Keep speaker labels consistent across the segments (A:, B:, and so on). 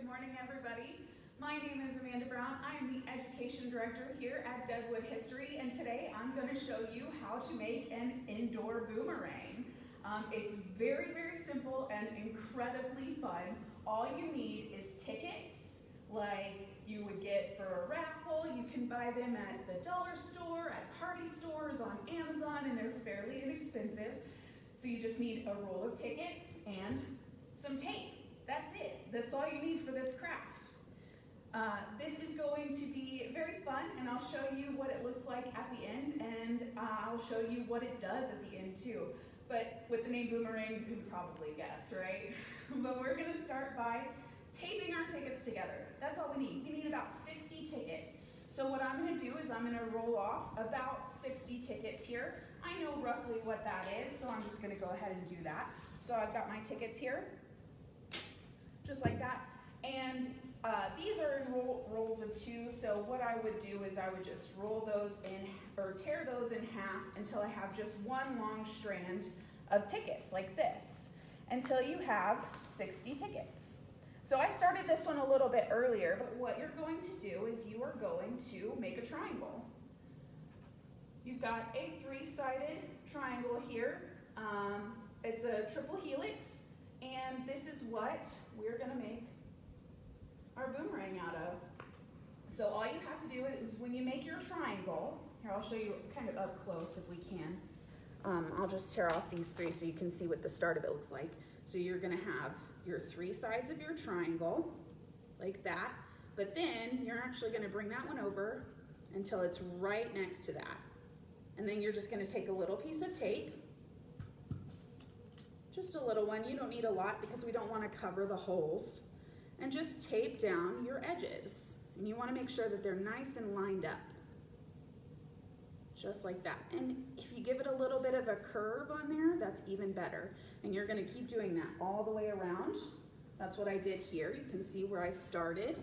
A: Good morning, everybody. My name is Amanda Brown. I am the Education Director here at Deadwood History, and today I'm going to show you how to make an indoor boomerang. It's very, very simple and incredibly fun. All you need is tickets, like you would get for a raffle. You can buy them at the dollar store, at party stores, on Amazon, and they're fairly inexpensive. So you just need a roll of tickets and some tape. That's it. That's all you need for this craft. This is going to be very fun, and I'll show you what it looks like at the end, and I'll show you what it does at the end too. But with the name Boomerang, you can probably guess, right? But we're going to start by taping our tickets together. That's all we need. We need about 60 tickets. So what I'm going to do is I'm going to roll off about 60 tickets here. I know roughly what that is, so I'm just going to go ahead and do that. So I've got my tickets here, just like that. And these are in rolls of 2, so what I would do is I would just roll those in, or tear those in half until I have just one long strand of tickets, like this, until you have 60 tickets. So I started this one a little bit earlier, but what you're going to do is you are going to make a triangle. You've got a 3-sided triangle here. It's a triple helix, and this is what we're going to make our boomerang out of. So all you have to do is when you make your triangle, here I'll show you kind of up close if we can. I'll just tear off these 3 so you can see what the start of it looks like. So you're going to have your 3 sides of your triangle like that, but then you're actually going to bring that one over until it's right next to that. And then you're just going to take a little piece of tape, just a little one. You don't need a lot because we don't want to cover the holes. And just tape down your edges. And you want to make sure that they're nice and lined up. Just like that. And if you give it a little bit of a curve on there, that's even better. And you're going to keep doing that all the way around. That's what I did here. You can see where I started.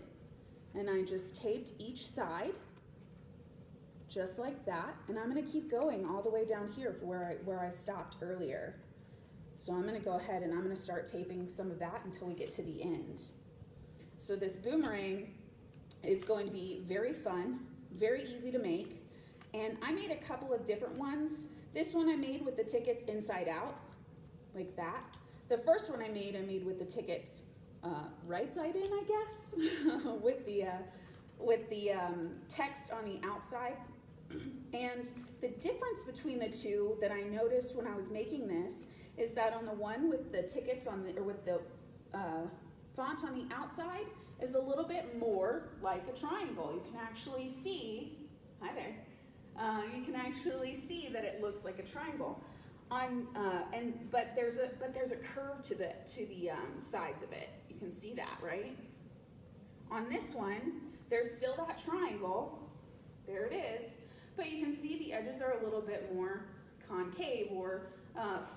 A: And I just taped each side, just like that. And I'm going to keep going all the way down here for where I stopped earlier. So I'm going to go ahead and I'm going to start taping some of that until we get to the end. So this boomerang is going to be very fun, very easy to make. And I made a couple of different ones. This one I made with the tickets inside out, like that. The first one I made with the tickets right side in, I guess, with the text on the outside. And the difference between the two that I noticed when I was making this is that on the one with the tickets on the, or with the font on the outside is a little bit more like a triangle. You can actually see, hi there, you can actually see that it looks like a triangle. But there's a curve to the sides of it. You can see that, right? On this one, there's still that triangle. There it is. But you can see the edges are a little bit more concave or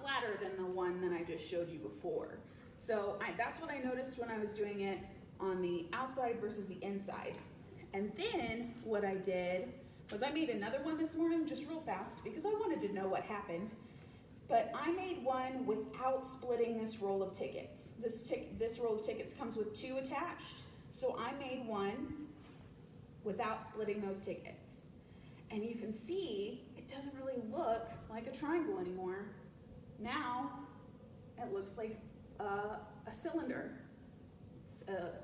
A: flatter than the one that I just showed you before. So that's what I noticed when I was doing it on the outside versus the inside. And then what I did was I made another one this morning just real fast because I wanted to know what happened. But I made one without splitting this roll of tickets. This roll of tickets comes with 2 attached. So I made one without splitting those tickets. And you can see it doesn't really look like a triangle anymore. Now it looks like a cylinder.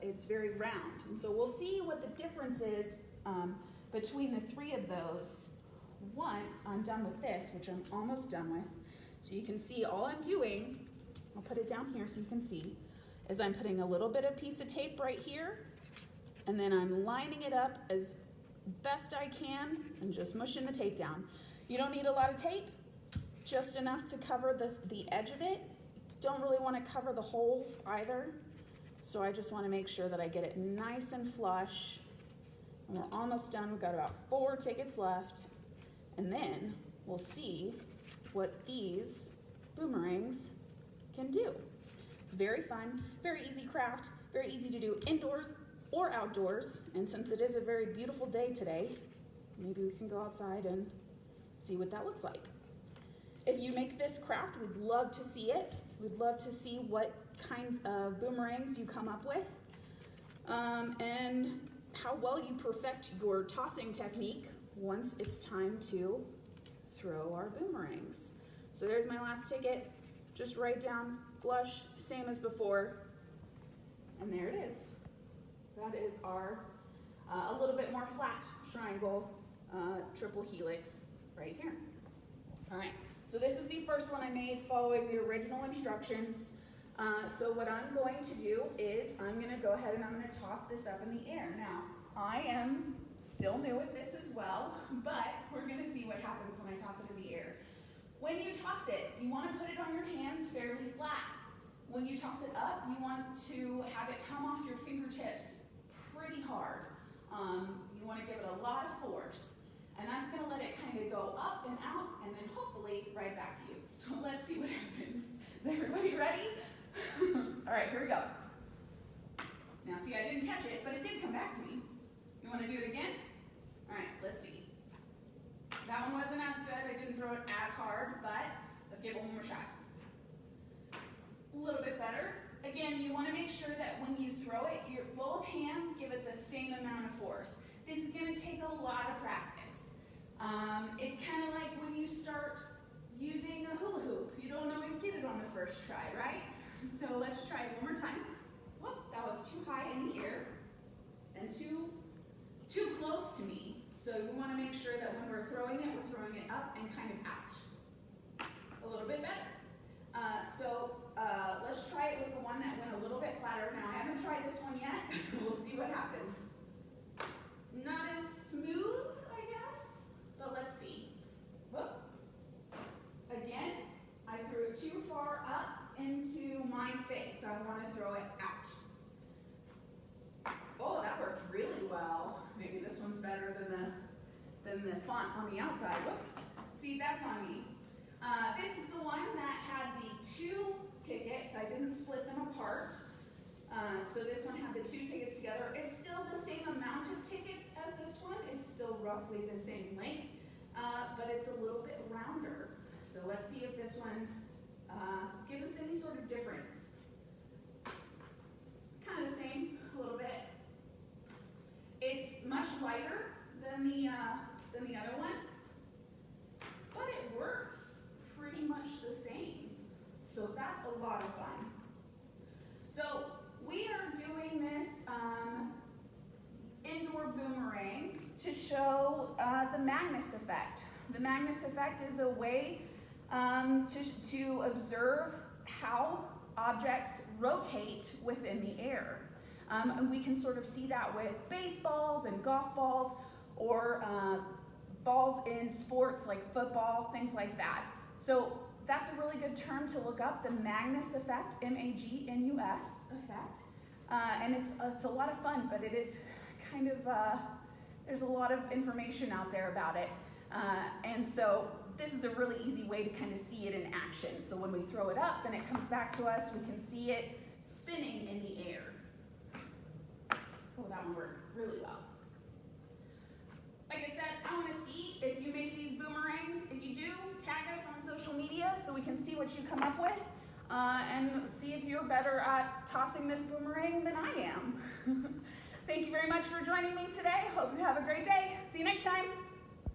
A: It's very round. And so we'll see what the difference is between the 3 of those once I'm done with this, which I'm almost done with. So you can see all I'm doing, I'll put it down here so you can see, is I'm putting a little bit of piece of tape right here, and then I'm lining it up as best I can and just mushing the tape down. You don't need a lot of tape, just enough to cover the edge of it. Don't really want to cover the holes either. So I just want to make sure that I get it nice and flush. And we're almost done. We've got about 4 tickets left. And then we'll see what these boomerangs can do. It's very fun, very easy craft, very easy to do indoors or outdoors. And since it is a very beautiful day today, maybe we can go outside and see what that looks like. If you make this craft, we'd love to see it. We'd love to see what kinds of boomerangs you come up with. and how well you perfect your tossing technique once it's time to throw our boomerangs. So there's my last ticket. Just write down flush, same as before, and there it is. That is our a little bit more flat triangle triple helix right here. All right, so this is the first one I made following the original instructions. So what I'm going to do is I'm going to go ahead and I'm going to toss this up in the air. Now, I am still new at this as well, but we're going to see what happens when I toss it in the air. When you toss it, you want to put it on your hands fairly flat. When you toss it up, you want to have it come off your fingertips pretty hard. You want to give it a lot of force. And that's going to let it kind of go up and out and then hopefully right back to you. So let's see what happens. Is everybody ready? All right, here we go. Now see, I didn't catch it, but it did come back to me. You want to do it again? All right, let's see. That one wasn't as good. I didn't throw it as hard, but let's give it one more shot. A little bit better. Again, you want to make sure that when you throw it, your both hands give it the same amount of force. This is going to take a lot of practice. It's kind of like when you start using a hula hoop. You don't always get it on the first try, right? So let's try it one more time. Whoop, that was too high in the air and too close to me. So we want to make sure that when we're throwing it up and kind of out. A little bit better. Let's try it with the one that went a little bit flatter. Now, I haven't tried this one yet. We'll see what happens. Not as smooth, I guess, but let's see. Whoop. Again, I threw it too far up into my space. I want to throw it out. Oh, that worked really well. Maybe this one's better than the font on the outside. Whoops. See, that's on me. This is the one that had the 2 tickets. I didn't split them apart. So this one had the 2 tickets together. It's still the same amount of tickets as this one. It's still roughly the same length, but it's a little bit rounder. So let's see if this one gives us any sort of difference. Kind of the same, a little bit. It's much lighter than the other one, but it works pretty much the same. So that's a lot of fun. So we are doing this indoor boomerang to show the Magnus effect. The Magnus effect is a way to observe how objects rotate within the air. And we can sort of see that with baseballs and golf balls or balls in sports like football, things like that. So that's a really good term to look up, the Magnus effect, M-A-G-N-U-S effect. And it's a lot of fun, but it is kind of, there's a lot of information out there about it. And so this is a really easy way to kind of see it in action. So when we throw it up and it comes back to us, we can see it spinning in the air. Oh, that one worked really well. Like I said, I want to see if you make these boomerangs. If you do, tag us on social media so we can see what you come up with and see if you're better at tossing this boomerang than I am. Thank you very much for joining me today. Hope you have a great day. See you next time.